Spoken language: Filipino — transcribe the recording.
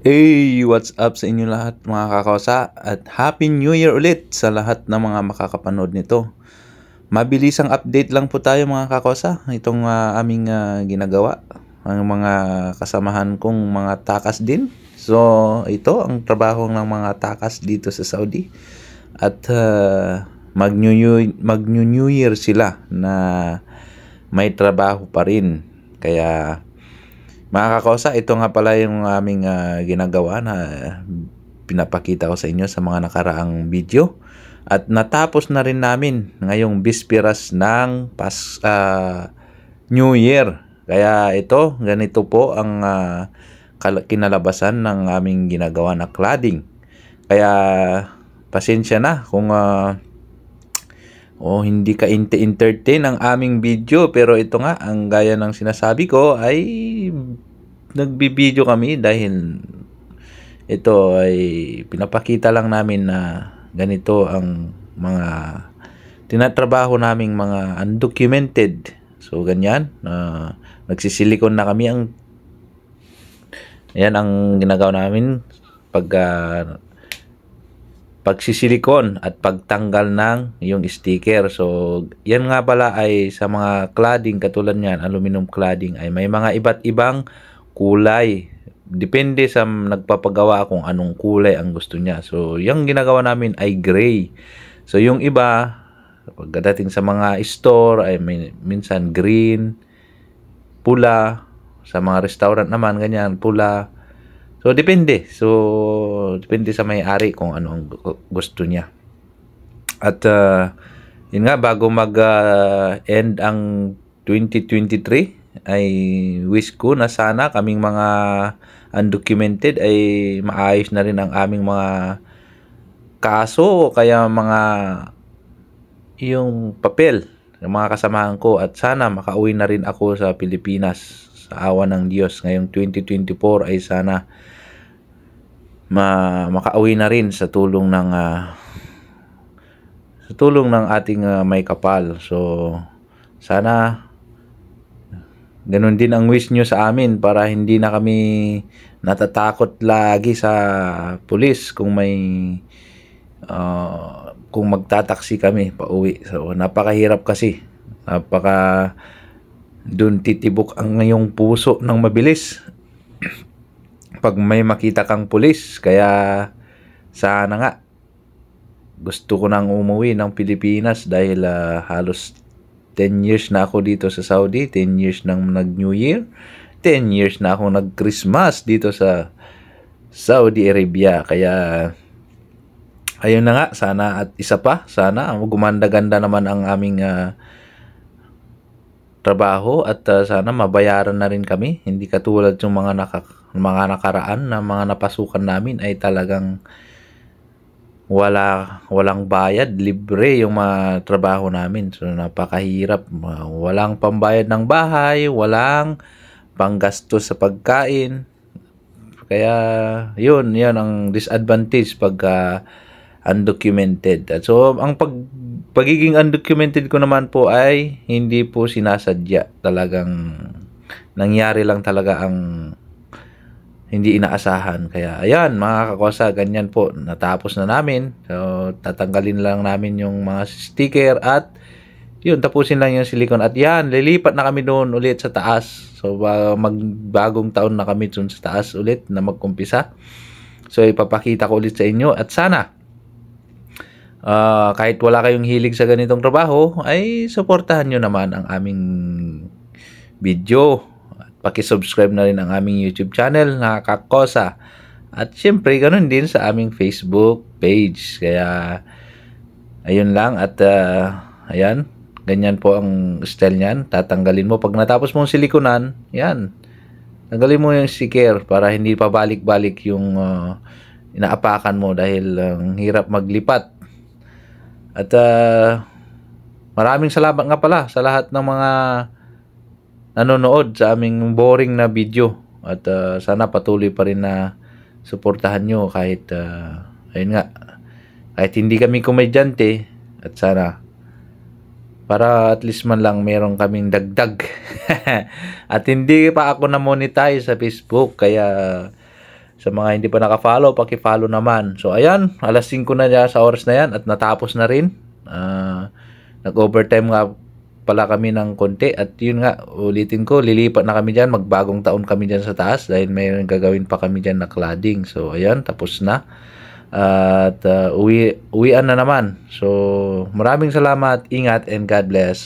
Hey, what's up sa inyo lahat mga kakosa at Happy New Year ulit sa lahat ng mga makakapanood nito. Mabilisang update lang po tayo mga kakosa. Itong aming ginagawa. Ang mga kasamahan kong mga takas din. So, ito ang trabaho ng mga takas dito sa Saudi. At mag-New Year sila na may trabaho pa rin. Kaya mga kakosa, ito nga pala yung aming ginagawa na pinapakita ko sa inyo sa mga nakaraang video. At natapos na rin namin ngayong bisperas ng New Year. Kaya ito, ganito po ang kinalabasan ng aming ginagawa na cladding. Kaya pasensya na kung hindi ka entertain ang aming video, pero ito nga, ang gaya ng sinasabi ko ay nagbibideo kami dahil ito ay pinapakita lang namin na ganito ang mga tinatrabaho naming mga undocumented. So ganyan, nagsisilikon na kami. Yan ang ginagawa namin pagsisilikon at pagtanggal ng yung sticker. So, yan nga pala ay sa mga cladding katulad niyan, aluminum cladding, ay may mga iba't ibang kulay. Depende sa nagpapagawa kung anong kulay ang gusto niya. So, yung ginagawa namin ay gray. So, yung iba, pagdating sa mga store, ay minsan green, pula. Sa mga restaurant naman, ganyan, pula. So, depende. Depende sa may-ari kung ano ang gusto niya. At, yun nga, bago mag-end ang 2023, ay wish ko na sana kaming mga undocumented ay maayos na rin ang aming mga kaso o kaya mga yung papel ng mga kasamahan ko. At sana makauwi na rin ako sa Pilipinas sa awa ng Diyos. Ngayong 2024 ay sana makauwi na rin sa tulong ng ating may kapal. So sana ganun din ang wish nyo sa amin para hindi na kami natatakot lagi sa pulis kung magtataksi kami pauwi. So napakahirap kasi, dun titibok ang iyong puso ng mabilis pag may makita kang pulis. Kaya sana nga, gusto ko nang umuwi ng Pilipinas dahil halos 10 years na ako dito sa Saudi, 10 years nang nag-New Year, 10 years na ako nag-Christmas dito sa Saudi Arabia. Kaya ayun na nga, sana at isa pa, sana gumanda-ganda naman ang aming trabaho at sana mabayaran na rin kami. Hindi katulad yung mga nakaraan na mga napasukan namin ay talagang walang bayad, libre yung mga trabaho namin. So napakahirap, walang pambayad ng bahay, walang panggastos sa pagkain. Kaya yun ang disadvantage pag undocumented. So ang pagiging undocumented ko naman po ay hindi po sinasadya, talagang nangyari lang talaga ang hindi inaasahan. Kaya ayan mga kakosa, ganyan po, natapos na namin. So tatanggalin lang namin yung mga sticker at yun, tapusin lang yung silicone. At yan, lilipat na kami doon ulit sa taas. So magbagong taon na kami doon sa taas ulit na magkumpisa. So ipapakita ko ulit sa inyo at sana kahit wala kayong hilig sa ganitong trabaho ay suportahan nyo naman ang aming video. Paki-subscribe na rin ang aming YouTube channel na Kakosa. At syempre, ganun din sa aming Facebook page. Kaya, ayun lang. At, ayan. Ganyan po ang style niyan. Tatanggalin mo. Pag natapos mong silikonan, yan. Tanggalin mo yung sticker para hindi pa balik-balik yung inaapakan mo dahil ang hirap maglipat. At, maraming salamat nga pala sa lahat ng mga nanonood sa aming boring na video. At sana patuloy pa rin na suportahan nyo kahit ayun nga, kahit hindi kami komedyante. At sana para at least man lang meron kaming dagdag. At hindi pa ako na monetize sa Facebook, kaya Sa mga hindi pa naka-follow, paki-follow naman. So ayan, alas 5 na dyan sa oras na yan at natapos na rin. Nag-overtime nga pala kami ng konti at yun nga, ulitin ko, lilipat na kami dyan, magbagong taon kami dyan sa taas dahil may gagawin pa kami dyan na cladding. So ayan, tapos na. At uwian na naman. So maraming salamat, ingat and God bless.